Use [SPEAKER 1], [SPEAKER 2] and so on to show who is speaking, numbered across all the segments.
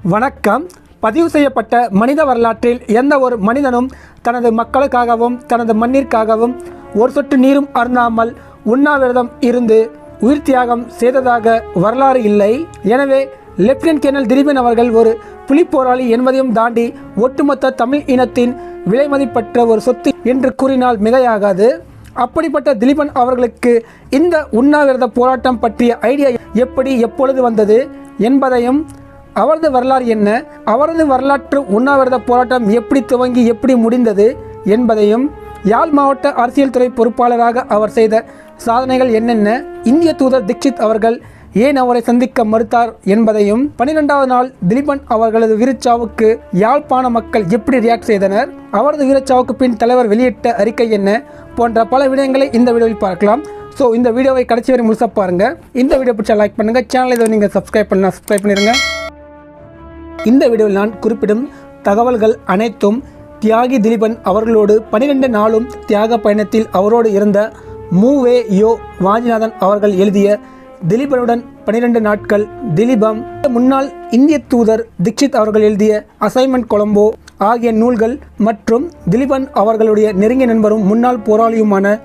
[SPEAKER 1] வணக்கம். பதிவு செய்யப்பட்ட மனித வரலாற்றில் எந்த ஒரு மனிதனும் தனது மக்களுக்காகவும் தனது மண்ணிற்காகவும் ஒரு சொட்டு நீரும் அருந்தாமல் உண்ணாவிரதம் இருந்து உயிர் தியாகம் செய்ததாக வரலாறு இல்லை. எனவே லெப்டினன்ட் கேர்னல் திலீபன் அவர்கள் ஒரு புலிப்போராளி என்பதையும் தாண்டி ஒட்டுமொத்த தமிழ் இனத்தின் விலைமதிப்பற்ற ஒரு சொத்து என்று கூறினால் மிகையாகாது. அப்படிப்பட்ட திலீபன் அவர்களுக்கு இந்த உண்ணாவிரத போராட்டம் பற்றிய ஐடியா எப்படி எப்பொழுது வந்தது என்பதையும், அவரது வரலாறு என்ன, அவரது வரலாற்று உண்ணாவிரத போராட்டம் எப்படி துவங்கி எப்படி முடிந்தது என்பதையும், யாழ் மாவட்ட அரசியல் துறை பொறுப்பாளராக அவர் செய்த சாதனைகள் என்னென்ன, இந்திய தூதர் தீக்ஷித் அவர்கள் ஏன் அவரை சந்திக்க மறுத்தார் என்பதையும், 12வது நாள் திலீபன் அவர்களது வீரச்சாவுக்கு யாழ்ப்பாண மக்கள் எப்படி ரியாக்ட் செய்தனர், அவரது வீரச்சாவுக்கு பின் தலைவர் வெளியிட்ட அறிக்கை என்ன போன்ற பல விடயங்களை இந்த வீடியோவில் பார்க்கலாம். ஸோ இந்த வீடியோவை கடைசி வரை முழுசாக பாருங்கள். இந்த வீடியோ பிடிச்சா லைக் பண்ணுங்கள். சேனலை இதை நீங்கள் சப்ஸ்கிரைப் பண்ணிடுங்க. இந்த வீடியோவில் நான் குறிப்பிடும் தகவல்கள் அனைத்தும் தியாகி திலீபன் அவர்களோடு 12 நாளும் தியாக பயணத்தில் அவரோடு இருந்த மூவே யோ வாஞ்சிநாதன் அவர்கள் எழுதிய திலீபனுடன் 12 நாட்கள், திலீபம், முன்னாள் இந்திய தூதர் தீக்ஷித் அவர்கள் எழுதிய அசைன்மெண்ட் கொலம்போ ஆகிய நூல்கள் மற்றும் திலீபன் அவர்களுடைய நெருங்கிய நண்பரும் முன்னாள் போராளியுமான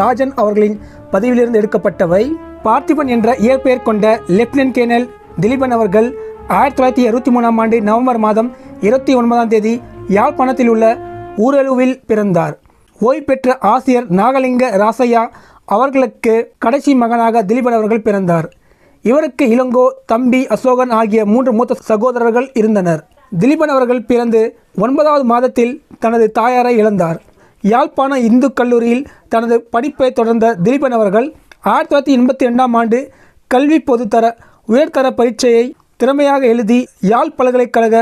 [SPEAKER 1] ராஜன் அவர்களின் பதிவிலிருந்து எடுக்கப்பட்டவை. பார்த்திபன் என்ற இயற்பெயர் கொண்ட லெப்டினன்ட் கேர்னல் திலீபன் அவர்கள் 1963ஆம் ஆண்டு நவம்பர் மாதம் 29ஆம் தேதி யாழ்ப்பாணத்தில் உள்ள ஊரலுவில் பிறந்தார். ஓய்வு பெற்ற ஆசிரியர் நாகலிங்க ராசையா அவர்களுக்கு கடைசி மகனாக திலீபன் அவர்கள் பிறந்தார். இவருக்கு இளங்கோ, தம்பி அசோகன் ஆகிய 3 மூத்த சகோதரர்கள் இருந்தனர். திலீபன் அவர்கள் பிறந்து 9வது மாதத்தில் தனது தாயாரை இழந்தார். யாழ்ப்பாண இந்து கல்லூரியில் தனது படிப்பை தொடர்ந்த திலீபன் அவர்கள் 1982ஆம் ஆண்டு கல்வி பொதுத்தர உயர்தர பரீட்சையை திறமையாக எழுதி யாழ் பல்கலைக்கழக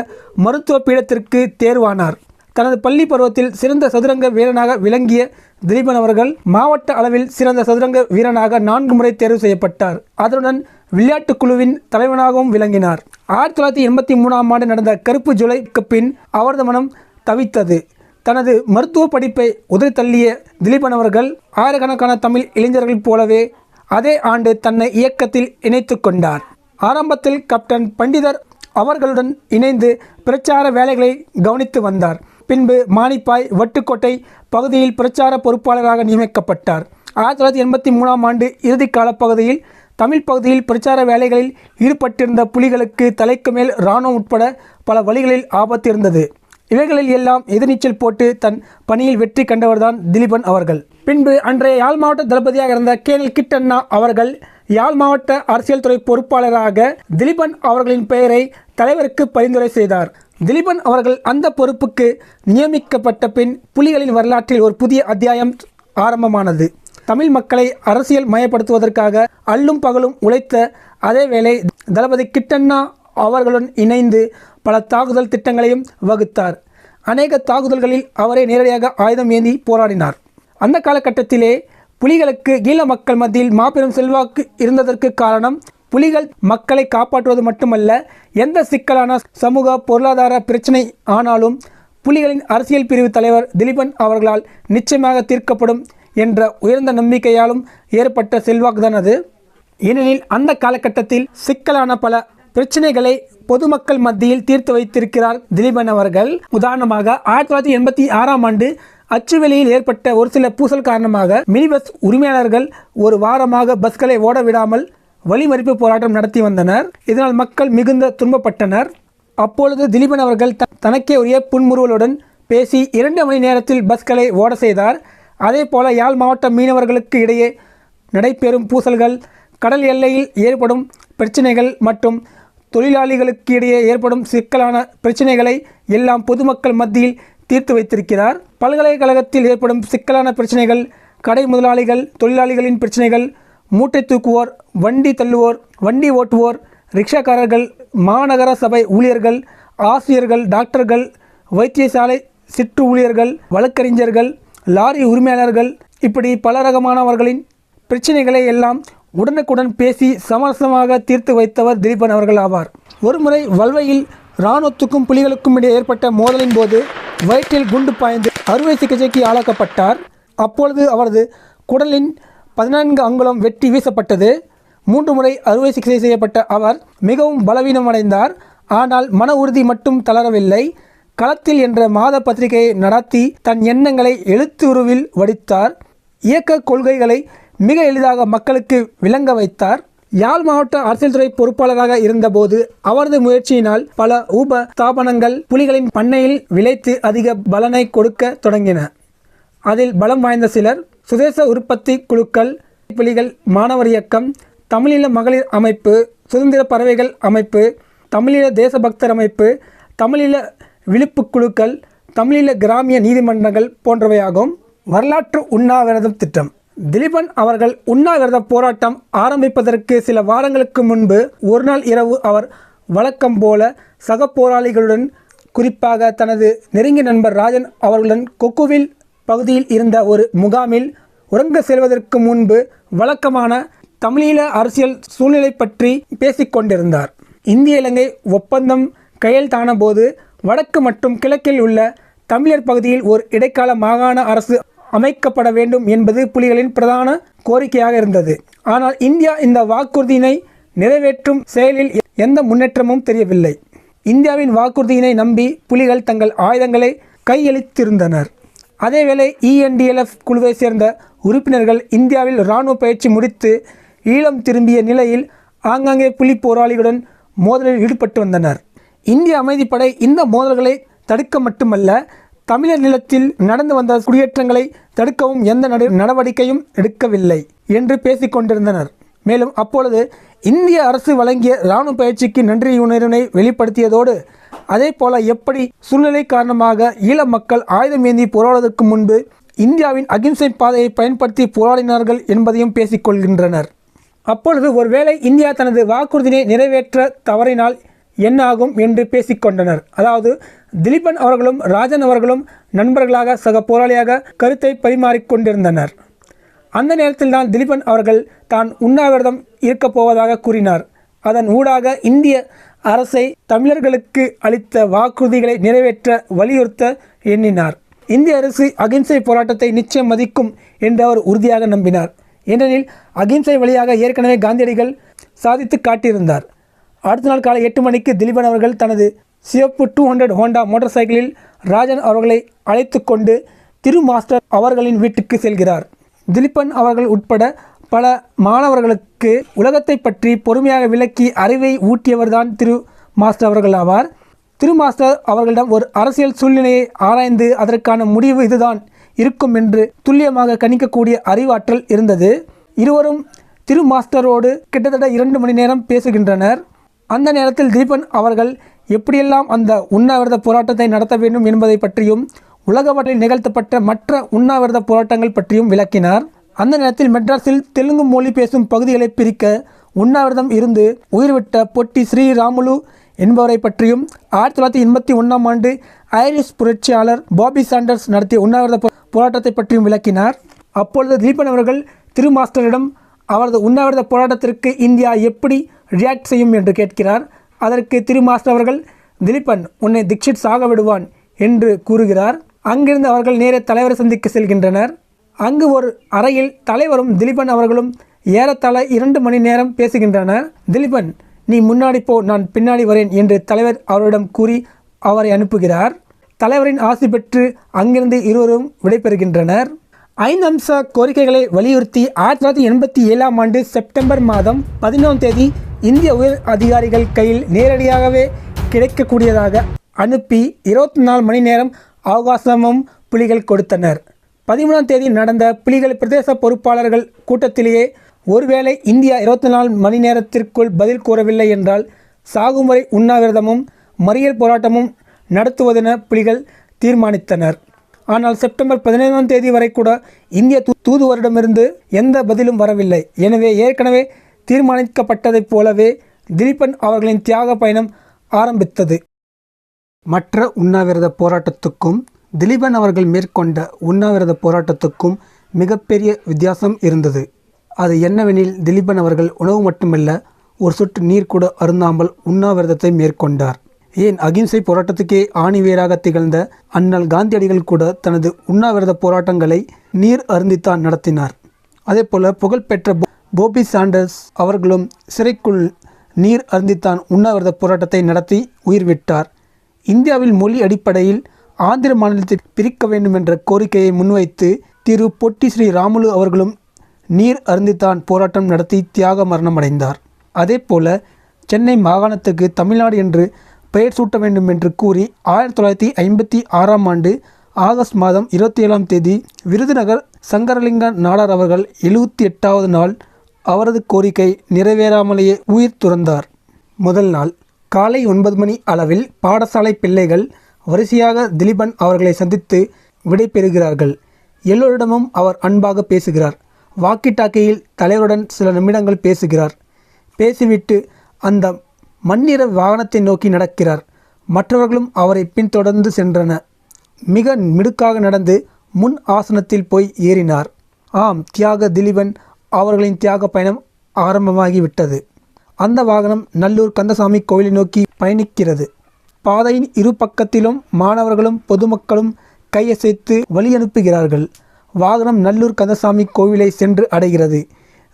[SPEAKER 1] மருத்துவ பீடத்திற்கு தேர்வானார். தனது பள்ளி பருவத்தில் சிறந்த சதுரங்க வீரனாக விளங்கிய திலீபன் அவர்கள் மாவட்ட அளவில் சிறந்த சதுரங்க வீரனாக 4 முறை தேர்வு செய்யப்பட்டார். அதனுடன் விளையாட்டுக் குழுவின் தலைவனாகவும் விளங்கினார். 1983ஆம் ஆண்டு நடந்த கருப்பு ஜூலைக்கு பின் அவரது மனம் தவித்தது. தனது மருத்துவ படிப்பை உதறி தள்ளிய திலீபன் அவர்கள் ஆயிரக்கணக்கான தமிழ் இளைஞர்கள் போலவே அதே ஆண்டு தன்னை இயக்கத்தில் இணைத்து கொண்டார். ஆரம்பத்தில் கேப்டன் பண்டிதர் அவர்களுடன் இணைந்து பிரச்சார வேலைகளை கவனித்து வந்தார். பின்பு மானிப்பாய், வட்டுக்கோட்டை பகுதியில் பிரச்சார பொறுப்பாளராக நியமிக்கப்பட்டார். 1983ஆம் ஆண்டு இறுதி கால பகுதியில் தமிழ் பகுதியில் பிரச்சார வேலைகளில் ஈடுபட்டிருந்த புலிகளுக்கு தலைக்கு மேல் இராணுவம் உட்பட பல வழிகளில் ஆபத்து இருந்தது. இவைகளில் எல்லாம் எதிர்நீச்சல் போட்டு தன் பணியில் வெற்றி கண்டவர்தான் திலீபன் அவர்கள். பின்பு அன்றைய யாழ் மாவட்ட தளபதியாக இருந்த கேர்னல் கிட்டண்ணா அவர்கள் யாழ் மாவட்ட அரசியல் துறை பொறுப்பாளராக திலீபன் அவர்களின் பெயரை தலைவருக்கு பரிந்துரை செய்தார். திலீபன் அவர்கள் அந்த பொறுப்புக்கு நியமிக்கப்பட்ட பின் புலிகளின் வரலாற்றில் ஒரு புதிய அத்தியாயம் ஆரம்பமானது. தமிழ் மக்களை அரசியல் மயப்படுத்துவதற்காக அல்லும் பகலும் உழைத்த அதேவேளை தளபதி கிட்டண்ணா அவர்களுடன் இணைந்து பல தாக்குதல் திட்டங்களையும் வகுத்தார். அநேக தாக்குதல்களில் அவரே நேரடியாக ஆயுதம் ஏந்தி போராடினார். அந்த காலகட்டத்திலே புலிகளுக்கு ஈழ மக்கள் மத்தியில் மாபெரும் செல்வாக்கு இருந்ததற்கு காரணம், புலிகள் மக்களை காப்பாற்றுவது மட்டுமல்ல, எந்த சிக்கலான சமூக பொருளாதார பிரச்சனை ஆனாலும் புலிகளின் அரசியல் பிரிவு தலைவர் திலீபன் அவர்களால் நிச்சயமாக தீர்க்கப்படும் என்ற உயர்ந்த நம்பிக்கையாலும் ஏற்பட்ட செல்வாக்குதான் அது. ஏனெனில் அந்த காலகட்டத்தில் சிக்கலான பல பிரச்சனைகளை பொதுமக்கள் மத்தியில் தீர்த்து வைத்திருக்கிறார் திலீபன் அவர்கள். உதாரணமாக 1986ஆம் ஆண்டு அச்சுவெளியில் ஏற்பட்ட ஒரு சில பூசல் காரணமாக மினி பஸ் உரிமையாளர்கள் ஒரு வாரமாக பஸ்களை ஓட விடாமல் வழிமறிப்பு போராட்டம் நடத்தி வந்தனர். இதனால் மக்கள் மிகுந்த துன்பப்பட்டனர். அப்பொழுது திலீபன் அவர்கள் தனக்கே உரிய புன்முறுவலுடன் பேசி 2 மணி நேரத்தில் பஸ்களை ஓட செய்தார். அதே போல யாழ் மாவட்ட மீனவர்களுக்கு இடையே நடைபெறும் பூசல்கள், கடல் எல்லையில் ஏற்படும் பிரச்சனைகள் மற்றும் தொழிலாளிகளுக்கு இடையே ஏற்படும் சிக்கலான பிரச்சனைகளை எல்லாம் பொதுமக்கள் மத்தியில் தீர்த்து வைத்திருக்கிறார். பல்கலைக்கழகத்தில் ஏற்படும் சிக்கலான பிரச்சனைகள், கடை முதலாளிகள், தொழிலாளிகளின் பிரச்சனைகள், மூட்டை தூக்குவோர், வண்டி தள்ளுவோர், வண்டி ஓட்டுவோர், ரிக்ஷாக்காரர்கள், மாநகர சபை ஊழியர்கள், ஆசிரியர்கள், டாக்டர்கள், வைத்தியசாலை சிற்று ஊழியர்கள், வழக்கறிஞர்கள், லாரி உரிமையாளர்கள், இப்படி பல ரகமானவர்களின் பிரச்சனைகளை எல்லாம் உடனுக்குடன் பேசி சமரசமாக தீர்த்து வைத்தவர் திலீபன் அவர்கள் ஆவார். ஒருமுறை வல்வையில் இராணுவத்துக்கும் புலிகளுக்கும் இடையே ஏற்பட்ட மோதலின் போது வயிற்றில் குண்டு பாய்ந்து அறுவை சிகிச்சைக்கு ஆளாக்கப்பட்டார். அப்பொழுது அவரது குடலின் 14 அங்குலம் வெட்டி வீசப்பட்டது. 3 முறை அறுவை சிகிச்சை செய்யப்பட்ட அவர் மிகவும் பலவீனமடைந்தார். ஆனால் மன உறுதி மட்டும் தளரவில்லை. களத்தில் என்ற மாத பத்திரிகையை நடத்தி தன் எண்ணங்களை எழுத்துருவில் வடித்தார். இயக்க கொள்கைகளை மிக எளிதாக மக்களுக்கு விளங்க வைத்தார். யாழ் மாவட்ட அரசியல் துறை பொறுப்பாளராக இருந்தபோது அவரது முயற்சியினால் பல ஸ்தாபனங்கள் புலிகளின் பண்ணையில் விளைத்து அதிக பலனை கொடுக்க தொடங்கின. அதில் பலம் வாய்ந்த சிலர் சுதேச உற்பத்தி குழுக்கள், புலிகள் மாணவர் இயக்கம், தமிழீழ மகளிர் அமைப்பு, சுதந்திர பறவைகள் அமைப்பு, தமிழீழ தேசபக்தர் அமைப்பு, தமிழீழ விழிப்பு குழுக்கள், தமிழீழ கிராமிய நீதிமன்றங்கள் போன்றவையாகும். வரலாற்று உண்ணாவிரதம் திட்டம். திலீபன் அவர்கள் உண்ணாவிரத போராட்டம் ஆரம்பிப்பதற்கு சில வாரங்களுக்கு முன்பு ஒரு நாள் இரவு அவர் வழக்கம் போல சக போராளிகளுடன், குறிப்பாக தனது நெருங்கிய நண்பர் ராஜன் அவர்களுடன் கொக்குவில் பகுதியில் இருந்த ஒரு முகாமில் உறங்க செல்வதற்கு முன்பு வழக்கமான தமிழீழ அரசியல் சூழ்நிலை பற்றி பேசிக்கொண்டிருந்தார். இந்திய இலங்கை ஒப்பந்தம் கையெழுத்தான போது வடக்கு மற்றும் கிழக்கில் உள்ள தமிழர் பகுதியில் ஒரு இடைக்கால மாகாண அரசு அமைக்கப்பட வேண்டும் என்பது புலிகளின் பிரதான கோரிக்கையாக இருந்தது. ஆனால் இந்தியா இந்த வாக்குறுதியினை நிறைவேற்றும் செயலில் எந்த முன்னேற்றமும் தெரியவில்லை. இந்தியாவின் வாக்குறுதியினை நம்பி புலிகள் தங்கள் ஆயுதங்களை கையளித்திருந்தனர். அதேவேளை ENDLF குழுவை சேர்ந்த உறுப்பினர்கள் இந்தியாவில் இராணுவ பயிற்சி முடித்து ஈழம் திரும்பிய நிலையில் ஆங்காங்கே புலி போராளிகளுடன் மோதலில் ஈடுபட்டு வந்தனர். இந்திய அமைதிப்படை இந்த மோதல்களை தடுக்க மட்டுமல்ல, தமிழர் நிலத்தில் நடந்து வந்த குடியேற்றங்களை தடுக்கவும் எந்த நடவடிக்கையும் எடுக்கவில்லை என்று பேசிக்கொண்டிருந்தனர். மேலும் அப்பொழுது இந்திய அரசு வழங்கிய இராணுவ பயிற்சிக்கு நன்றியுணர்வினை வெளிப்படுத்தியதோடு அதே போல எப்படி சூழ்நிலை காரணமாக ஈழ மக்கள் ஆயுதம் ஏந்தி போராடுவதற்கு முன்பு இந்தியாவின் அகிம்சை பாதையை பயன்படுத்தி போராடினார்கள் என்பதையும் பேசிக்கொள்கின்றனர். அப்பொழுது ஒருவேளை இந்தியா தனது வாக்குறுதியை நிறைவேற்ற தவறினால் என்ன ஆகும் என்று பேசிக்கொண்டனர். அதாவது திலீபன் அவர்களும் ராஜன் அவர்களும் நண்பர்களாக சக போராளியாக கருத்தை பரிமாறிக்கொண்டிருந்தனர். அந்த நேரத்தில் தான் திலீபன் அவர்கள் தான் உண்ணாவிரதம் இருக்கப் போவதாக கூறினார். அதன் ஊடாக இந்திய அரசை தமிழர்களுக்கு அளித்த வாக்குறுதிகளை நிறைவேற்ற வலியுறுத்த எண்ணினார். இந்திய அரசு அகிம்சை போராட்டத்தை நிச்சயம் மதிக்கும் என்று அவர் உறுதியாக நம்பினார். ஏனெனில் அகிம்சை வழியாக ஏற்கனவே காந்தியடிகள் சாதித்து காட்டியிருந்தார். அடுத்த நாள் காலை 8 மணிக்கு திலீபன் அவர்கள் தனது சிவப்பு 200 ஹோண்டா மோட்டார் சைக்கிளில் ராஜன் அவர்களை அழைத்து கொண்டு திரு மாஸ்டர் அவர்களின் வீட்டுக்கு செல்கிறார். திலீபன் அவர்கள் உட்பட பல மாணவர்களுக்கு உலகத்தை பற்றி பொறுமையாக விளக்கி அறிவை ஊட்டியவர்தான் திரு மாஸ்டர் அவர்கள் ஆவார். திரு மாஸ்டர் அவர்களிடம் ஒரு அரசியல் சூழ்நிலையை ஆராய்ந்து அதற்கான முடிவு இதுதான் இருக்கும் என்று துல்லியமாக கணிக்கக்கூடிய அறிவாற்றல் இருந்தது. இருவரும் திரு மாஸ்டரோடு கிட்டத்தட்ட 2 மணி நேரம் பேசுகின்றனர். அந்த நேரத்தில் திலீபன் அவர்கள் எப்படியெல்லாம் அந்த உண்ணாவிரத போராட்டத்தை நடத்த வேண்டும் என்பதை பற்றியும் உலக மட்டில் நிகழ்த்தப்பட்ட மற்ற உண்ணாவிரத போராட்டங்கள் பற்றியும் விளக்கினார். அந்த நேரத்தில் மெட்ராஸில் தெலுங்கு மொழி பேசும் பகுதிகளை பிரிக்க உண்ணாவிரதம் இருந்து உயிர்விட்ட பொட்டி ஸ்ரீராமுலு என்பவரை பற்றியும் 1981ஆம் ஆண்டு ஐரிஷ் புரட்சியாளர் பாபி சாண்டர்ஸ் நடத்திய உண்ணாவிரத போராட்டத்தை பற்றியும் விளக்கினார். அப்பொழுது திலீபன் அவர்கள் திரு மாஸ்டரிடம் அவரது உண்ணாவிரத போராட்டத்திற்கு இந்தியா எப்படி ரியாக்ட் செய்யும் என்று கேட்கிறார். அதற்கு திரு மாஸ்டர் அவர்கள், திலீபன் உன்னை தீட்சித் சாக விடுவான் என்று கூறுகிறார். அங்கிருந்து அவர்கள் நேரே தலைவரை சந்திக்க செல்கின்றனர். அங்கு ஒரு அறையில் தலைவரும் திலீபன் அவர்களும் ஏறத்தாழ 2 மணி நேரம் பேசுகின்றனர். திலீபன், நீ முன்னாடி போ, நான் பின்னாடி வரேன் என்று தலைவர் அவரிடம் கூறி அவரை அனுப்புகிறார். தலைவரின் ஆசி பெற்று அங்கிருந்து இருவரும் விடைபெறுகின்றனர். 5 அம்ச கோரிக்கைகளை வலியுறுத்தி 1987ஆம் ஆண்டு செப்டம்பர் மாதம் 11ஆம் தேதி இந்திய உயர் அதிகாரிகள் கையில் நேரடியாகவே கிடைக்கக்கூடியதாக அனுப்பி 24 மணி நேரம் அவகாசமும் புலிகள் கொடுத்தனர். 13ஆம் தேதி நடந்த புலிகள் பிரதேச பொறுப்பாளர்கள் கூட்டத்திலேயே ஒருவேளை இந்தியா 24 மணி நேரத்திற்குள் பதில் கூறவில்லை என்றால் சாகுமுறை உண்ணாவிரதமும் மறியல் போராட்டமும் நடத்துவதென புலிகள் தீர்மானித்தனர். ஆனால் செப்டம்பர் 15ஆம் தேதி வரை கூட இந்திய தூதுவரிடமிருந்து எந்த பதிலும் வரவில்லை. எனவே ஏற்கனவே தீர்மானிக்கப்பட்டதைப் போலவே திலீபன் அவர்களின் தியாக பயணம் ஆரம்பித்தது. மற்ற உண்ணாவிரத போராட்டத்துக்கும் திலீபன் அவர்கள் மேற்கொண்ட உண்ணாவிரத போராட்டத்துக்கும் மிகப்பெரிய வித்தியாசம் இருந்தது. அது என்னவெனில், திலீபன் அவர்கள் உணவு மட்டுமல்ல, ஒரு சொட்டு நீர் கூட அருந்தாமல் உண்ணாவிரதத்தை மேற்கொண்டார். ஏன், அகிம்சை போராட்டத்துக்கே ஆணிவேராக திகழ்ந்த அண்ணல் காந்தியடிகள் கூட தனது உண்ணாவிரத போராட்டங்களை நீர் அருந்தித்தான் நடத்தினார். அதே போல புகழ்பெற்ற பாபி சாண்டர்ஸ் அவர்களும் சிறைக்குள் நீர் அருந்தித்தான் உண்ணாவிரத போராட்டத்தை நடத்தி உயிர் விட்டார். இந்தியாவில் மொழி அடிப்படையில் ஆந்திர மாநிலத்தை பிரிக்க வேண்டும் என்ற கோரிக்கையை முன்வைத்து திரு பொட்டி ஸ்ரீ ராமுலு அவர்களும் நீர் அருந்தித்தான் போராட்டம் நடத்தி தியாக மரணம் அடைந்தார். அதேபோல சென்னை மாகாணத்துக்கு தமிழ்நாடு என்று பெயர் சூட்ட வேண்டும் என்று கூறி 1956ஆம் ஆண்டு ஆகஸ்ட் மாதம் 27ஆம் தேதி விருதுநகர் சங்கரலிங்க நாடார் அவர்கள் 78வது நாள் அவரது கோரிக்கை நிறைவேறாமலேயே உயிர் துறந்தார். முதல் நாள் காலை 9 மணி அளவில் பாடசாலை பிள்ளைகள் வரிசையாக திலீபன் அவர்களை சந்தித்து விடை பெறுகிறார்கள். எல்லோரிடமும் அவர் அன்பாக பேசுகிறார். வாக்கி டாக்கியில் தலைவருடன் சில நிமிடங்கள் பேசுகிறார். பேசிவிட்டு அந்த மண்ணிற வாகனத்தை நோக்கி நடக்கிறார். மற்றவர்களும் அவரை பின்தொடர்ந்து சென்றனர். மிக மிடுக்காக நடந்து முன் ஆசனத்தில் போய் ஏறினார். ஆம், தியாக திலீபன் அவர்களின் தியாக பயணம் ஆரம்பமாகிவிட்டது. அந்த வாகனம் நல்லூர் கந்தசாமி கோவிலை நோக்கி பயணிக்கிறது. பாதையின் இரு பக்கத்திலும் மாணவர்களும் பொதுமக்களும் கையசைத்து வழி அனுப்புகிறார்கள். வாகனம் நல்லூர் கந்தசாமி கோவிலை சென்று அடைகிறது.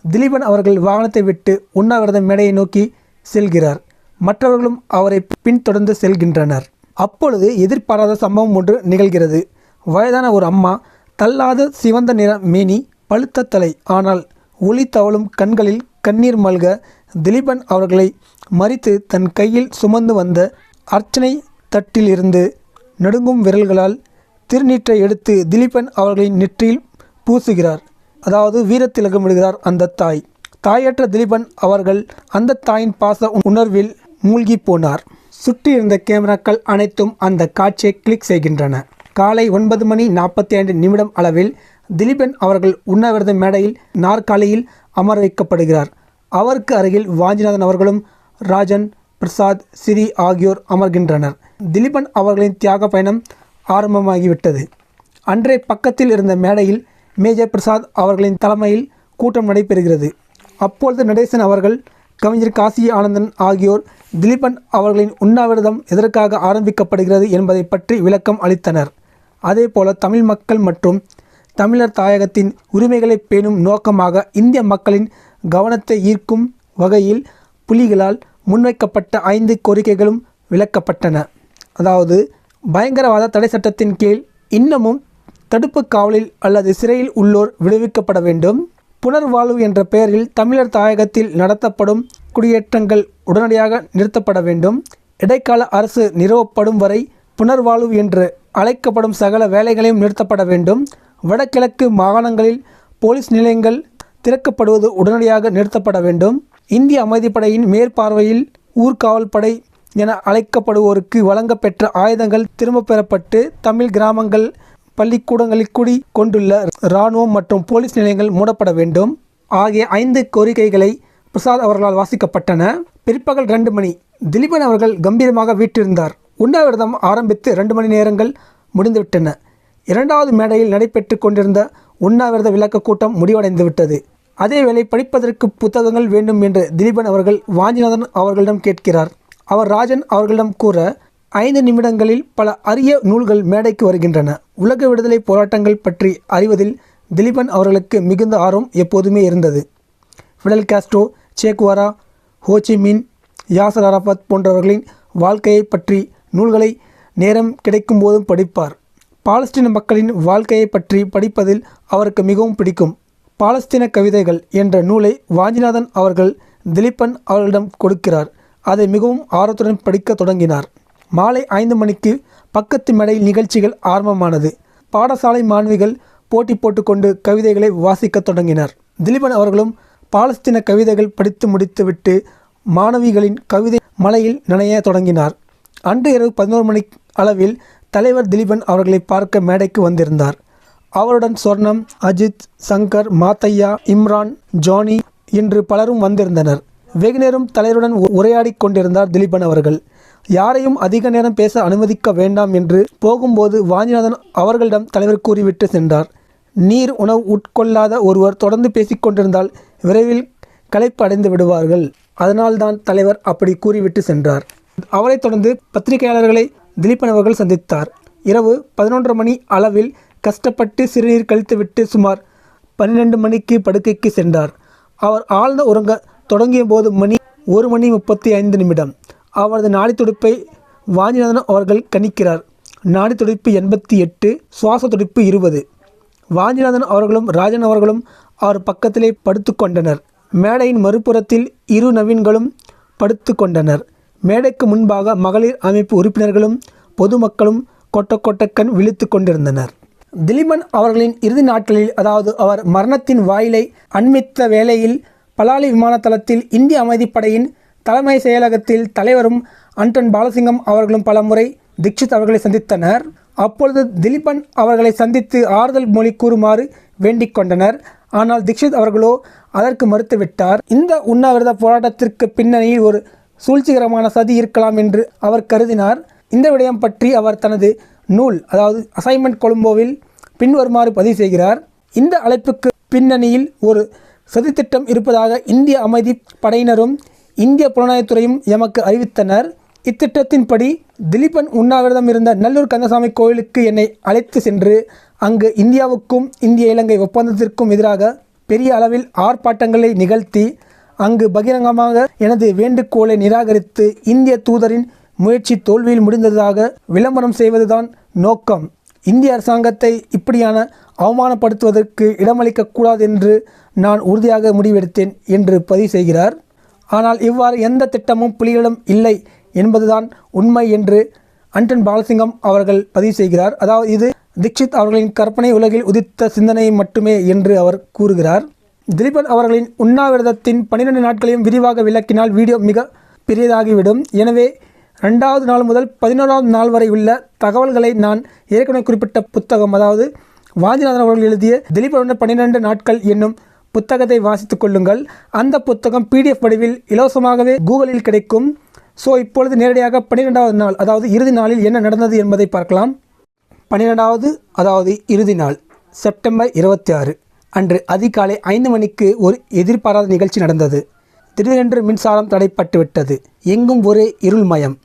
[SPEAKER 1] திலீபன் அவர்கள் வாகனத்தை விட்டு உண்ணாவிரத மேடையை நோக்கி செல்கிறார். மற்றவர்களும் அவரை பின்தொடர்ந்து செல்கின்றனர். அப்பொழுது எதிர்பாராத சம்பவம் ஒன்று நிகழ்கிறது. வயதான ஒரு அம்மா, தள்ளாத சிவந்த நிற மேனி, பழுத்த தலை, ஆனால் ஒளி தவழும் கண்களில் கண்ணீர் மல்க திலீபன் அவர்களை மறித்து தன் கையில் சுமந்து வந்த அர்ச்சனை தட்டில் இருந்து நடுங்கும் விரல்களால் திருநீற்றை எடுத்து திலீபன் அவர்களின் நெற்றியில் பூசுகிறார். அதாவது வீரத்திலகமிடுகிறார் அந்த தாய். தாயற்ற திலீபன் அவர்கள் அந்த தாயின் பாச உணர்வில் மூழ்கி போனார். சுற்றி இருந்த கேமராக்கள் அனைத்தும் அந்த காட்சியை கிளிக் செய்கின்றன. காலை 9:45 அளவில் திலீபன் அவர்கள் உண்ணாவிரத மேடையில் நாற்காலியில் அமர வைக்கப்படுகிறார். அவருக்கு அருகில் வாஞ்சிநாதன் அவர்களும் ராஜன், பிரசாத், சிறி ஆகியோர் அமர்கின்றனர். திலீபன் அவர்களின் தியாக பயணம் ஆரம்பமாகிவிட்டது. அன்றே பக்கத்தில் இருந்த மேடையில் மேஜர் பிரசாத் அவர்களின் தலைமையில் கூட்டம் நடைபெறுகிறது. அப்பொழுது நடேசன் அவர்கள், கவிஞர் காசி ஆனந்தன் ஆகியோர் திலீபன் அவர்களின் உண்ணாவிரதம் எதற்காக ஆரம்பிக்கப்படுகிறது என்பதை பற்றி விளக்கம் அளித்தனர். அதேபோல தமிழ் மக்கள் மற்றும் தமிழர் தாயகத்தின் உரிமைகளை பேணும் நோக்கமாக இந்திய மக்களின் கவனத்தை ஈர்க்கும் வகையில் புலிகளால் முன்வைக்கப்பட்ட 5 கோரிக்கைகளும் விளக்கப்பட்டன. அதாவது, பயங்கரவாத தடை சட்டத்தின் கீழ் இன்னமும் தடுப்பு காவலில் அல்லது சிறையில் உள்ளோர் விடுவிக்கப்பட வேண்டும். புனர்வாழ்வு என்ற பெயரில் தமிழர் தாயகத்தில் நடத்தப்படும் குடியேற்றங்கள் உடனடியாக நிறுத்தப்பட வேண்டும். இடைக்கால அரசு நிறுவப்படும் வரை புனர்வாழ்வு என்று அழைக்கப்படும் சகல வேலைகளையும் நிறுத்தப்பட வேண்டும். வடகிழக்கு மாகாணங்களில் போலீஸ் நிலையங்கள் திறக்கப்படுவது உடனடியாக நிறுத்தப்பட வேண்டும். இந்திய அமைதிப்படையின் மேற்பார்வையில் ஊர்காவல் படை என அழைக்கப்படுவோருக்கு வழங்கப்பெற்ற ஆயுதங்கள் திரும்ப பெறப்பட்டு தமிழ் கிராமங்கள், பள்ளிக்கூடங்களில் குடி கொண்டுள்ள இராணுவம் மற்றும் போலீஸ் நிலையங்கள் மூடப்பட வேண்டும் ஆகிய 5 கோரிக்கைகளை பிரசாத் அவர்களால் வாசிக்கப்பட்டன. பிற்பகல் 2 மணி. திலீபன் அவர்கள் கம்பீரமாக வீற்றிருந்தார். உண்ணாவிரதம் ஆரம்பித்து 2 மணி நேரங்கள் முடிந்துவிட்டன. 2வது மேடையில் நடைபெற்று கொண்டிருந்த உண்ணாவிரத விளக்க கூட்டம் முடிவடைந்துவிட்டது. அதேவேளை படிப்பதற்கு புத்தகங்கள் வேண்டும் என்று திலீபன் அவர்கள் வாஞ்சிநாதன் அவர்களிடம் கேட்கிறார். அவர் ராஜன் அவர்களிடம் கூற 5 நிமிடங்களில் பல அரிய நூல்கள் மேடைக்கு வருகின்றன. உலக விடுதலை போராட்டங்கள் பற்றி அறிவதில் திலீபன் அவர்களுக்கு மிகுந்த ஆர்வம் எப்போதுமே இருந்தது. ஃபிடல் காஸ்ட்ரோ, சே குவாரா, ஹோச்சிமின், யாசர் அரஃபாத் போன்றவர்களின் வாழ்க்கையை பற்றி நூல்களை நேரம் கிடைக்கும் போதும் படிப்பார். பாலஸ்தீன மக்களின் வாழ்க்கையை பற்றி படிப்பதில் அவருக்கு மிகவும் பிடிக்கும். பாலஸ்தீன கவிதைகள் என்ற நூலை வாஞ்சிநாதன் அவர்கள் திலீபன் அவர்களிடம் கொடுக்கிறார். அதை மிகவும் ஆர்வத்துடன் படிக்க தொடங்கினார். மாலை 5 மணிக்கு பக்கத்து மேடையில் நிகழ்ச்சிகள் ஆரம்பமானது. பாடசாலை மாணவிகள் போட்டி போட்டுக்கொண்டு கவிதைகளை வாசிக்க தொடங்கினர். திலீபன் அவர்களும் பாலஸ்தீன கவிதைகள் படித்து முடித்துவிட்டு மாணவிகளின் கவிதை மலையில் நனைய தொடங்கினார். அன்று இரவு 11 மணி அளவில் தலைவர் திலீபன் அவர்களை பார்க்க மேடைக்கு வந்திருந்தார். அவருடன் சொர்ணம், அஜித், சங்கர், மாத்தையா, இம்ரான், ஜானி என்று பலரும் வந்திருந்தனர். வெகுநேரம் தலைவருடன் உரையாடி கொண்டிருந்தார் திலீபன் அவர்கள். யாரையும் அதிக நேரம் பேச அனுமதிக்க வேண்டாம் என்று போகும்போது வாஞ்சிநாதன் அவர்களிடம் தலைவர் கூறிவிட்டு சென்றார். நீர் உணவு உட்கொள்ளாத ஒருவர் தொடர்ந்து பேசிக்கொண்டிருந்தால் விரைவில் களைப்பு அடைந்து விடுவார்கள். அதனால்தான் தலைவர் அப்படி கூறிவிட்டு சென்றார். அவரைத் தொடர்ந்து பத்திரிகையாளர்களை திலீபன் அவர்கள் சந்தித்தார். இரவு 11 மணி அளவில் கஷ்டப்பட்டு சிறுநீர் கழித்துவிட்டு சுமார் 12 மணிக்கு படுக்கைக்கு சென்றார். அவர் ஆழ்ந்த உறங்க தொடங்கிய போது மணி 1:35 அவரது நாடித்துடிப்பை வாஞ்சிநாதன் அவர்கள் கணிக்கிறார். நாடித்துடிப்பு 88, சுவாச துடிப்பு 20. வாஞ்சிநாதன் அவர்களும் ராஜன் அவர்களும் அவர் பக்கத்திலே படுத்து கொண்டனர். மேடையின் மறுபுறத்தில் இரு நவீன்களும் படுத்து கொண்டனர். மேடைக்கு முன்பாக மகளிர் அமைப்பு உறுப்பினர்களும் பொதுமக்களும் கொட்டக்கண் விழித்து கொண்டிருந்தனர். திலீபன் அவர்களின் இறுதி நாட்களில், அதாவது அவர் மரணத்தின் வாயிலை அண்மித்த வேளையில், பலாலி விமான தளத்தில் இந்திய அமைதிப்படையின் தலைமை செயலகத்தில் தலைவரும் அன்டன் பாலசிங்கம் அவர்களும் பலமுறை தீக்ஷித் அவர்களை சந்தித்தனர். அப்பொழுது திலீபன் அவர்களை சந்தித்து ஆறுதல் மொழி கூறுமாறு வேண்டிக் கொண்டனர். ஆனால் தீக்ஷித் அவர்களோ அதற்கு மறுத்துவிட்டார். இந்த உண்ணாவிரத போராட்டத்திற்கு பின்னணியில் ஒரு சூழ்ச்சிகரமான சதி இருக்கலாம் என்று அவர் கருதினார். இந்த விடயம் பற்றி அவர் தனது நூல், அதாவது அசைன்மெண்ட் கொழும்போவில் பின்வருமாறு பதிவு செய்கிறார். இந்த அழைப்புக்கு பின்னணியில் ஒரு சதித்திட்டம் இருப்பதாக இந்திய அமைதி படையினரும் இந்திய புலனாய்வுத்துறையும் எமக்கு அறிவித்தனர். இத்திட்டத்தின்படி திலீபன் உண்ணாவிரதம் இருந்த நல்லூர் கந்தசாமி கோயிலுக்கு என்னை அழைத்து சென்று அங்கு இந்தியாவுக்கும் இந்திய இலங்கை ஒப்பந்தத்திற்கும் எதிராக பெரிய அளவில் ஆர்ப்பாட்டங்களை நிகழ்த்தி அங்கு பகிரங்கமாக எனது வேண்டுகோளை நிராகரித்து இந்திய தூதரின் முயற்சி தோல்வியில் முடிந்ததாக விளம்பரம் செய்வதுதான் நோக்கம். இந்திய அரசாங்கத்தை இப்படியான அவமானப்படுத்துவதற்கு இடமளிக்கக்கூடாது என்று நான் உறுதியாக முடிவெடுத்தேன் என்று பதிவு செய்கிறார். ஆனால் இவ்வாறு எந்த திட்டமும் புலிகளிடம் இல்லை என்பதுதான் உண்மை என்று அன்டன் பாலசிங்கம் அவர்கள் பதிவு செய்கிறார். அதாவது இது தீக்ஷித் அவர்களின் கற்பனை உலகில் உதித்த சிந்தனை மட்டுமே என்று அவர் கூறுகிறார். திலீபன் அவர்களின் உண்ணாவிரதத்தின் 12 நாட்களையும் விரிவாக விளக்கினால் வீடியோ மிக பெரியதாகிவிடும். எனவே 2வது நாள் முதல் 11வது நாள் வரை உள்ள தகவல்களை நான் ஏற்கனவே குறிப்பிட்ட புத்தகம், அதாவது வாஞ்சிநாதன் அவர்கள் எழுதிய திலீபனுடன் 12 நாட்கள் என்னும் புத்தகத்தை வாசித்துக் கொள்ளுங்கள். அந்த புத்தகம் PDF வடிவில் இலவசமாகவே கூகுளில் கிடைக்கும். ஸோ இப்பொழுது நேரடியாக 12வது நாள், அதாவது இறுதி நாளில் என்ன நடந்தது என்பதை பார்க்கலாம். 12வது, அதாவது இறுதி நாள், செப்டம்பர் 26 அன்று அதிகாலை 5 மணிக்கு ஒரு எதிர்பாராத நிகழ்ச்சி நடந்தது. திடீரென்று மின்சாரம் தடைப்பட்டுவிட்டது. எங்கும் ஒரே இருள்மயம்.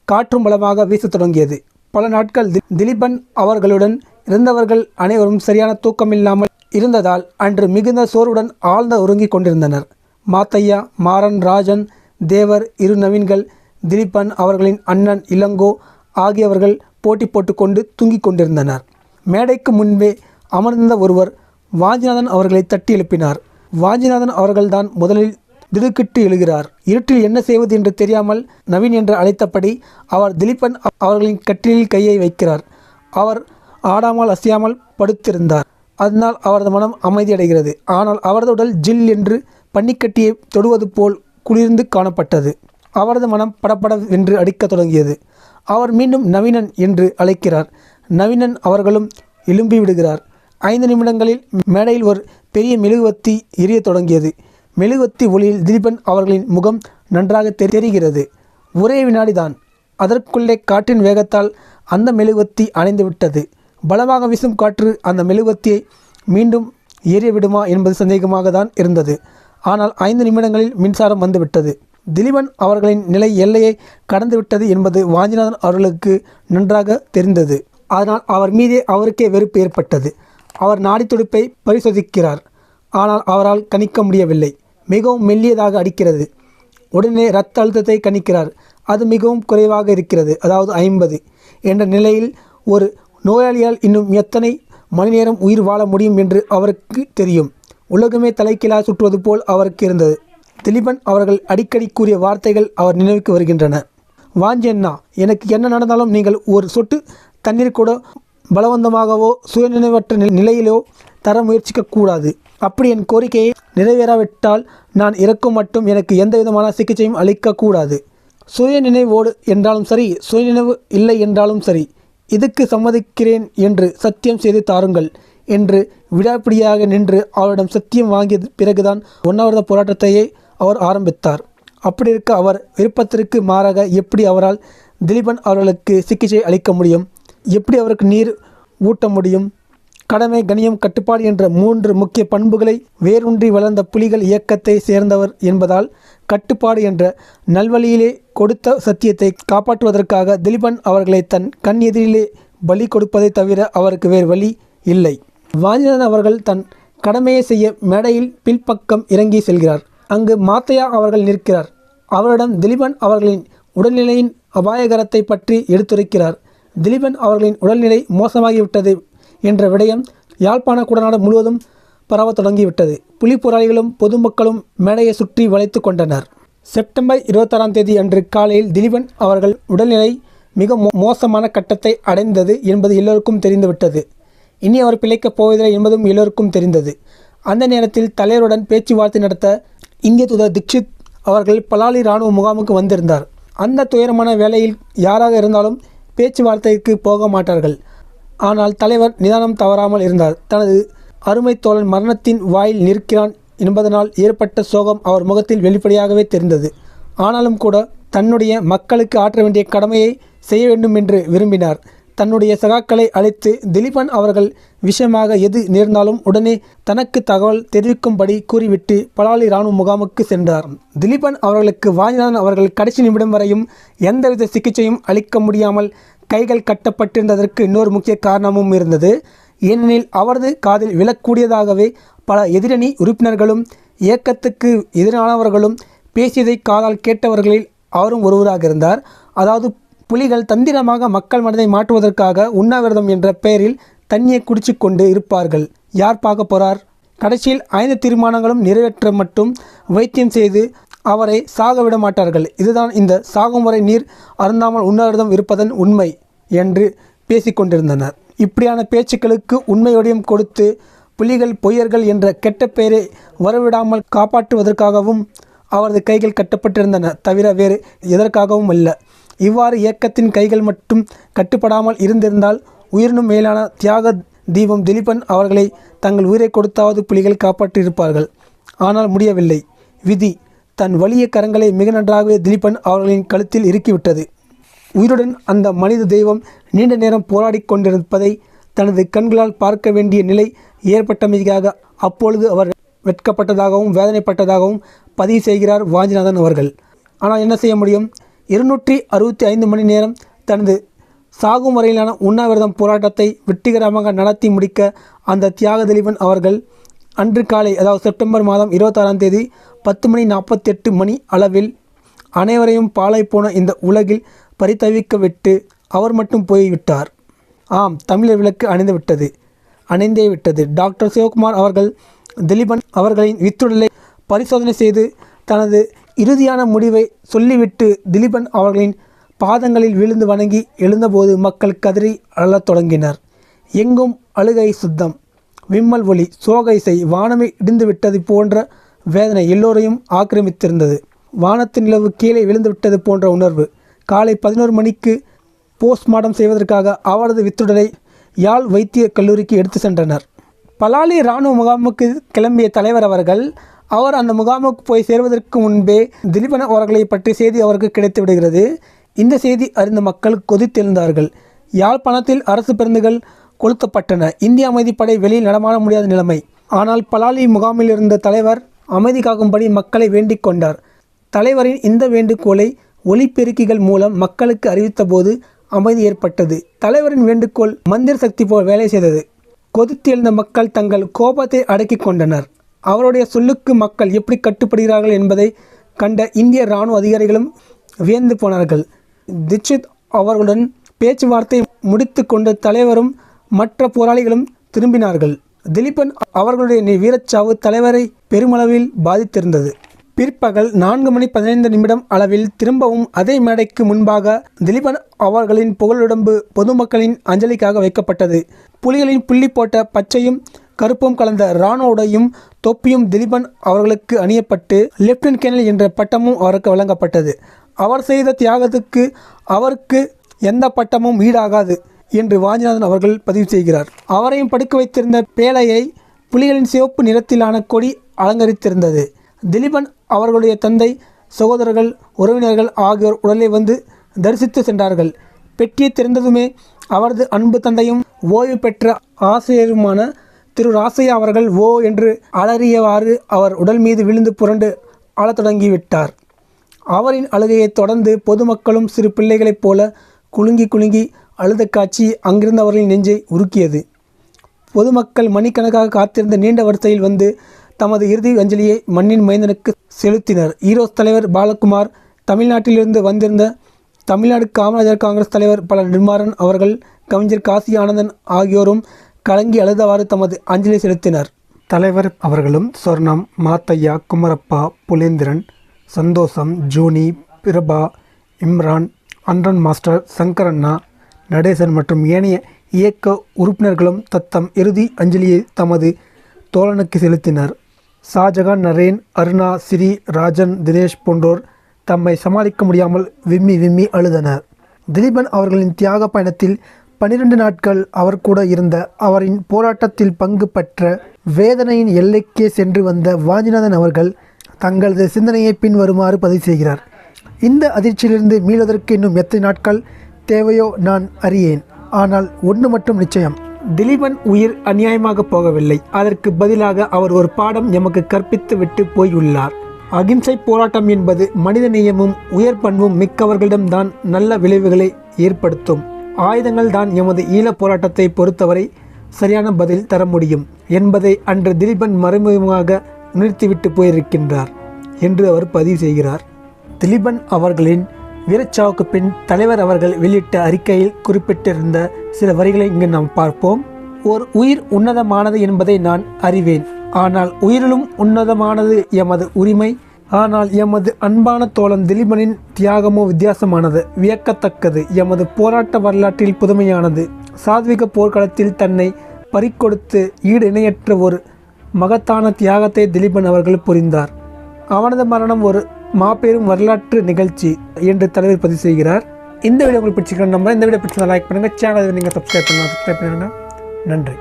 [SPEAKER 1] காற்றும் பலமாக வீசத் தொடங்கியது. பல நாட்கள் திலீபன் அவர்களுடன் இருந்தவர்கள் அனைவரும் சரியான தூக்கமில்லாமல் இருந்ததால் அன்று மிகுந்த சோர்வுடன் ஆழ்ந்த உறங்கிக் கொண்டிருந்தனர். மாத்தையா, மாறன், ராஜன், தேவர், இரு நவீன்கள், திலீபன் அவர்களின் அண்ணன் இளங்கோ ஆகியவர்கள் போட்டி போட்டுக்கொண்டு தூங்கிக் கொண்டிருந்தனர். மேடைக்கு முன்பே அமர்ந்த ஒருவர் வாஞ்சிநாதன் அவர்களை தட்டி எழுப்பினார். வாஞ்சிநாதன் அவர்கள்தான் முதலில் திடுக்கிட்டு எழுகிறார். இருட்டில் என்ன செய்வது என்று தெரியாமல் நவீன் என்று அழைத்தபடி அவர் திலீபன் அவர்களின் கட்டிலில் கையை வைக்கிறார். அவர் ஆடாமல் அசையாமல் படுத்திருந்தார். அதனால் அவரது மனம் அமைதியடைகிறது. ஆனால் அவரது உடல் ஜில் என்று பன்னிக்கட்டியை தொடுவது போல் குளிர்ந்து காணப்பட்டது. அவரது மனம் படபடவென்று அடிக்கத் தொடங்கியது. அவர் மீண்டும் நவீனன் என்று அழைக்கிறார். நவீனன் அவர்களும் எழும்பி விடுகிறார். 5 நிமிடங்களில் மேடையில் ஒரு பெரிய மெழுகுவத்தி எரிய தொடங்கியது. மெழுகுவத்தி ஒளியில் திலீபன் அவர்களின் முகம் நன்றாக தெரிகிறது. ஒரே வினாடிதான். அதற்குள்ளே காற்றின் வேகத்தால் அந்த மெழுகுவத்தி அணைந்து விட்டது. பலமாக வீசும் காற்று அந்த மெழுகுவத்தியை மீண்டும் எரிய விடுமா என்பது சந்தேகமாக தான் இருந்தது. ஆனால் 5 நிமிடங்களில் மின்சாரம் வந்துவிட்டது. திலீபன் அவர்களின் நிலை எல்லையை கடந்துவிட்டது என்பது வாஞ்சிநாதன் அவர்களுக்கு நன்றாக தெரிந்தது. அதனால் அவர் மீதே அவருக்கே வெறுப்பு ஏற்பட்டது. அவர் நாடி துடிப்பை பரிசோதிக்கிறார். ஆனால் அவரால் கணிக்க முடியவில்லை. மிகவும் மெல்லியதாக அடிக்கிறது. உடனே இரத்த அழுத்தத்தை கணிக்கிறார். அது மிகவும் குறைவாக இருக்கிறது, அதாவது 50 என்ற நிலையில் ஒரு நோயாளியால் இன்னும் எத்தனை மணி நேரம் உயிர் வாழ முடியும் என்று அவருக்கு தெரியும். உலகமே தலைக்கீழாக சுற்றுவது போல் அவருக்கு இருந்தது. திலீபன் அவர்கள் அடிக்கடி கூறிய வார்த்தைகள் அவர் நினைவுக்கு வருகின்றன. வாஞ்சண்ணா, எனக்கு என்ன நடந்தாலும் நீங்கள் ஒரு சொட்டு தண்ணீர் கூட பலவந்தமாகவோ சுயநினைவற்ற நிலையிலோ தர முயற்சிக்கக்கூடாது. அப்படி என் கோரிக்கையை நிறைவேறாவிட்டால் நான் இறக்கும் மட்டும் எனக்கு எந்த விதமான சிகிச்சையும் அளிக்கக்கூடாது. சுயநினைவோடு என்றாலும் சரி, சுயநினைவு இல்லை என்றாலும் சரி, இதுக்கு சம்மதிக்கிறேன் என்று சத்தியம் செய்து தாருங்கள் என்று விடாப்பிடியாக நின்று அவரிடம் சத்தியம் வாங்கிய பிறகுதான் உண்ணாவிரத போராட்டத்தையே அவர் ஆரம்பித்தார். அப்படி இருக்க அவர் விருப்பத்திற்கு மாறாக எப்படி அவரால் திலீபன் அவர்களுக்கு சிகிச்சை அளிக்க முடியும்? எப்படி அவருக்கு நீர் ஊட்ட முடியும்? கடமை, கண்ணியம், கட்டுப்பாடு என்ற 3 முக்கிய பண்புகளை வேரூன்றி வளர்ந்த புலிகள் இயக்கத்தை சேர்ந்தவர் என்பதால் கட்டுப்பாடு என்ற நல்வழியிலே கொடுத்த சத்தியத்தை காப்பாற்றுவதற்காக திலீபன் அவர்களை தன் கண் எதிரிலே பலி கொடுப்பதை தவிர அவருக்கு வேறு வழி இல்லை. வாஞ்சிநாதன் அவர்கள் தன் கடமையை செய்ய மேடையில் பின்பக்கம் இறங்கி செல்கிறார். அங்கு மாத்தையா அவர்கள் நிற்கிறார். அவரிடம் திலீபன் அவர்களின் உடல்நிலையின் அபாயகரத்தை பற்றி எடுத்துரைக்கிறார். திலீபன் அவர்களின் உடல்நிலை மோசமாகிவிட்டது என்ற விடயம் யாழ்ப்பாண குடநாடு முழுவதும் பரவத் தொடங்கிவிட்டது. புலி போராளிகளும் பொதுமக்களும் மேடையை சுற்றி வளைத்து கொண்டனர். செப்டம்பர் 26ஆம் தேதி அன்று காலையில் திலீபன் அவர்கள் உடல்நிலை மிக மோசமான கட்டத்தை அடைந்தது என்பது எல்லோருக்கும் தெரிந்துவிட்டது. இனி அவர் பிழைக்கப் போவதில்லை என்பதும் எல்லோருக்கும் தெரிந்தது. அந்த நேரத்தில் தலைவருடன் பேச்சுவார்த்தை நடத்த இந்திய தூதர் தீக்ஷித் அவர்கள் பலாலி இராணுவ முகாமுக்கு வந்திருந்தார். அந்த துயரமான வேளையில் யாராக இருந்தாலும் பேச்சுவார்த்தைக்கு போக மாட்டார்கள். ஆனால் தலைவர் நிதானம் தவறாமல் இருந்தார். தனது அருமை தோழன் மரணத்தின் வாயில் நிற்கிறான் என்பதனால் ஏற்பட்ட சோகம் அவர் முகத்தில் வெளிப்படையாகவே தெரிந்தது. ஆனாலும் கூட தன்னுடைய மக்களுக்கு ஆற்ற வேண்டிய கடமையை செய்ய வேண்டும் என்று விரும்பினார். தன்னுடைய சகாக்களை அழைத்து திலீபன் அவர்கள் விஷயமாக எது நேர்ந்தாலும் உடனே தனக்கு தகவல் தெரிவிக்கும்படி கூறிவிட்டு பலாலி இராணுவ முகாமுக்கு சென்றார். திலீபன் அவர்களுக்கு வாஞ்சிநாதன் அவர்கள் கடைசி நிமிடம் வரையும் எந்தவித சிகிச்சையும் அளிக்க முடியாமல் கைகள் கட்டப்பட்டிருந்ததற்கு இன்னொரு முக்கிய காரணமும் இருந்தது. ஏனெனில் அவரது காதில் விழக்கூடியதாகவே பல எதிரணி உறுப்பினர்களும் இயக்கத்துக்கு எதிரானவர்களும் பேசியதை காதால் கேட்டவர்களில் அவரும் ஒருவராக இருந்தார். அதாவது புலிகள் தந்திரமாக மக்கள் மனதை மாற்றுவதற்காக உண்ணாவிரதம் என்ற பெயரில் தண்ணியை குடிச்சு கொண்டு இருப்பார்கள். யார் பார்க்க போறார்? கடைசியில் 5 தீர்மானங்களும் நிறைவேற்ற மட்டும் வைத்தியம் செய்து அவரை சாக விட மாட்டார்கள். இதுதான் இந்த சாகும் வரை நீர் அருந்தாமல் உண்ணாவிரதம் இருப்பதன் உண்மை என்று பேசிக்கொண்டிருந்தனர். இப்படியான பேச்சுக்களுக்கு உண்மையோடையும் கொடுத்து புலிகள் பொய்யர்கள் என்ற கெட்ட பெயரை வரவிடாமல் காப்பாற்றுவதற்காகவும் அவரது கைகள் கட்டப்பட்டிருந்தன, தவிர வேறு எதற்காகவும் அல்ல. இவ்வாறு இயக்கத்தின் கைகள் மட்டும் கட்டுப்படாமல் இருந்திருந்தால் உயிரினும் மேலான தியாக தீபம் திலீபன் அவர்களை தங்கள் உயிரை கொடுத்தாவது புலிகள் காப்பாற்றியிருப்பார்கள். ஆனால் முடியவில்லை. விதி தன் வலிய கரங்களை மிக நன்றாகவே திலீபன் அவர்களின் கழுத்தில் இறுக்கிவிட்டது. உயிருடன் அந்த மனித தெய்வம் நீண்ட நேரம் போராடி கொண்டிருப்பதை தனது கண்களால் பார்க்க வேண்டிய நிலை ஏற்பட்டமைக்காக அப்பொழுது அவர் வெட்கப்பட்டதாகவும் வேதனைப்பட்டதாகவும் பதிவு செய்கிறார் வாஞ்சிநாதன் அவர்கள். ஆனால் என்ன செய்ய முடியும்? 265 மணி நேரம் தனது சாகும் வரையிலான உண்ணாவிரதம் போராட்டத்தை வெற்றிகரமாக நடத்தி முடிக்க அந்த தியாக திலீபன் அவர்கள் அன்று காலை, அதாவது செப்டம்பர் மாதம் 26ஆம் தேதி 10:48 அளவில் அனைவரையும் பாழாய் போன இந்த உலகில் பரிதவிக்க விட்டு அவர் மட்டும் போய்விட்டார். ஆம், தமிழர் விளக்கு அணைந்தே விட்டது. டாக்டர் சிவகுமார் அவர்கள் திலீபன் அவர்களின் வித்துடலை பரிசோதனை செய்து தனது இறுதியான முடிவை சொல்லிவிட்டு திலீபன் அவர்களின் பாதங்களில் விழுந்து வணங்கி எழுந்தபோது மக்கள் கதறி அழத் தொடங்கினர். எங்கும் அழுகை சுத்தம், விம்மல் ஒளி, சோக இசை, வானமே இடிந்து விட்டது போன்ற வேதனை எல்லோரையும் ஆக்கிரமித்திருந்தது. வானத்து நிலவு கீழே விழுந்து விட்டது போன்ற உணர்வு. காலை 11 மணிக்கு போஸ்ட்மார்ட்டம் செய்வதற்காக அவரது வித்துடலை யாழ் வைத்திய கல்லூரிக்கு எடுத்து சென்றனர். பலாலி இராணுவ முகாமுக்கு கிளம்பிய தலைவர் அவர்கள் அவர் அந்த முகாமுக்கு போய் சேர்வதற்கு முன்பே திலீபன் அவர்களை பற்றி செய்தி அவருக்கு கிடைத்து விடுகிறது. இந்த செய்தி அறிந்த மக்கள் கொதித்தெழுந்தார்கள். யாழ்ப்பாணத்தில் அரசு பேருந்துகள் கொளுத்தப்பட்டன. இந்திய அமைதிப்படை வெளியில் நடமாட முடியாத நிலைமை. ஆனால் பலாலி முகாமில் இருந்த தலைவர் அமைதி காக்கும்படி மக்களை வேண்டிக் கொண்டார். தலைவரின் இந்த வேண்டுகோளை ஒலிபெருக்கிகள் மூலம் மக்களுக்கு அறிவித்த போது அமைதி ஏற்பட்டது. தலைவரின் வேண்டுகோள் மந்திர சக்தி போல் வேலை செய்தது. கொதித்து எழுந்த மக்கள் தங்கள் கோபத்தை அடக்கி கொண்டனர். அவருடைய சொல்லுக்கு மக்கள் எப்படி கட்டுப்படுகிறார்கள் என்பதை கண்ட இந்திய இராணுவ அதிகாரிகளும் வியந்து போனார்கள். தீக்ஷித் அவர்களுடன் பேச்சுவார்த்தை முடித்து கொண்ட தலைவரும் மற்ற போராளிகளும் திரும்பினார்கள். திலீபன் அவர்களுடைய வீரச்சாவு தலைவரை பெருமளவில் பாதித்திருந்தது. பிற்பகல் 4:15 அளவில் திரும்பவும் அதே மேடைக்கு முன்பாக திலீபன் அவர்களின் புகழுடம்பு பொதுமக்களின் அஞ்சலிக்காக வைக்கப்பட்டது. புலிகளின் புள்ளி போட்ட பச்சையும் கருப்பும் கலந்த இராணுவ உடையும் தொப்பியும் திலீபன் அவர்களுக்கு அணியப்பட்டு லெப்டினன்ட் கேர்னல் என்ற பட்டமும் அவருக்கு வழங்கப்பட்டது. அவர் செய்த தியாகத்துக்கு அவருக்கு எந்த பட்டமும் ஈடாகாது என்று வாஞ்சிநாதன் அவர்கள் பதிவு செய்கிறார். அவரையும் படுக்க வைத்திருந்த பேழையை புலிகளின் சிவப்பு நிறத்திலான கொடி அலங்கரித்திருந்தது. திலீபன் அவர்களுடைய தந்தை, சகோதரர்கள், உறவினர்கள் ஆகியோர் உடலை வந்து தரிசித்து சென்றார்கள். பெட்டியை திறந்ததுமே அவரது அன்பு தந்தையும் ஓய்வு பெற்ற ஆசிரியருமான திரு ராசையா அவர்கள் ஓ என்று அலறியவாறு அவர் உடல் மீது விழுந்து புரண்டு அழத் தொடங்கிவிட்டார். அவரின் அழுகையை தொடர்ந்து பொதுமக்களும் சிறு பிள்ளைகளைப் போல குலுங்கி அழுத காட்சி அங்கிருந்தவர்களின் நெஞ்சை உருக்கியது. பொதுமக்கள் மணிக்கணக்காக காத்திருந்த நீண்ட வரிசையில் வந்து தமது இறுதி அஞ்சலியை மண்ணின் மைந்தனுக்கு செலுத்தினர். ஈரோஸ் தலைவர் பாலகுமார், தமிழ்நாட்டிலிருந்து வந்திருந்த தமிழ்நாடு காமராஜர் காங்கிரஸ் தலைவர் பல நிர்மாறன் அவர்கள், கவிஞர் காசி ஆனந்தன் ஆகியோரும் கலங்கி அழுதவாறு தமது அஞ்சலி செலுத்தினர். தலைவர் அவர்களும் சொர்ணம், மாத்தையா, குமரப்பா, புலேந்திரன், சந்தோஷம், ஜூனி, பிரபா, இம்ரான், அன்றன் மாஸ்டர், சங்கரண்ணா, நடேசன் மற்றும் ஏனைய இயக்க உறுப்பினர்களும் தத்தம் இறுதி அஞ்சலியை தமது தோழனுக்கு செலுத்தினர். ஷாஜகான், நரேன், அருணா, சிறி, ராஜன், தினேஷ் போன்றோர் தம்மை சமாளிக்க முடியாமல் விம்மி விம்மி அழுதனர். திலீபன் அவர்களின் தியாக பயணத்தில் 12 நாட்கள் அவர் கூட இருந்த அவரின் போராட்டத்தில் பங்கு பெற்ற வேதனையின் எல்லைக்கே சென்று வந்த வாஞ்சிநாதன் அவர்கள் தங்களது சிந்தனையை பின்வருமாறு பதிவு செய்கிறார். இந்த அதிர்ச்சியிலிருந்து மீள்வதற்கு இன்னும் எத்தனை நாட்கள் தேவையோ நான் அறியேன். ஆனால் ஒன்று மட்டும் நிச்சயம், திலீபன் உயிர் அநியாயமாக போகவில்லை. அதற்கு பதிலாக அவர் ஒரு பாடம் எமக்கு கற்பித்து விட்டு போயுள்ளார். அகிம்சை போராட்டம் என்பது மனித நேயமும் உயர் பண்பும் மிக்கவர்களிடம்தான் நல்ல விளைவுகளை ஏற்படுத்தும். ஆயுதங்கள் தான் எமது ஈழப் போராட்டத்தை பொறுத்தவரை சரியான பதில் தர முடியும் என்பதை அன்று திலீபன் மறைமுகமாக உணர்த்திவிட்டு போயிருக்கின்றார் என்று அவர் பதிவு செய்கிறார். திலீபன் அவர்களின் வீரச்சாவுக்கு பின் தலைவர் அவர்கள் வெளியிட்ட அறிக்கையில் குறிப்பிட்டிருந்த சில வரிகளை இங்கு நாம் பார்ப்போம். ஓர் உயிர் உன்னதமானது என்பதை நான் அறிவேன். ஆனால் உயிரிலும் உன்னதமானது எமது உரிமை. ஆனால் எமது அன்பான தோழன் திலீபனின் தியாகமோ வித்தியாசமானது, வியக்கத்தக்கது, எமது போராட்ட வரலாற்றில் புதுமையானது. சாத்விக போர்க்களத்தில் தன்னை பறிக்கொடுத்து ஈடு இணையற்ற ஒரு மகத்தான தியாகத்தை திலீபன் அவர்கள் புரிந்தார். அவனது மரணம் ஒரு மாபெரும் வரலாற்று நிகழ்ச்சி என்று தலைவர் பதிவு செய்கிறார். இந்த வீடியோ உங்களுக்கு பிடிச்சிருக்கணும். இந்த வீடியோ பிடிச்சதை லைக் பண்ணுங்கள். சேனலை நீங்கள் சப்ஸ்கிரைப் பண்ணுங்கள். நன்றி.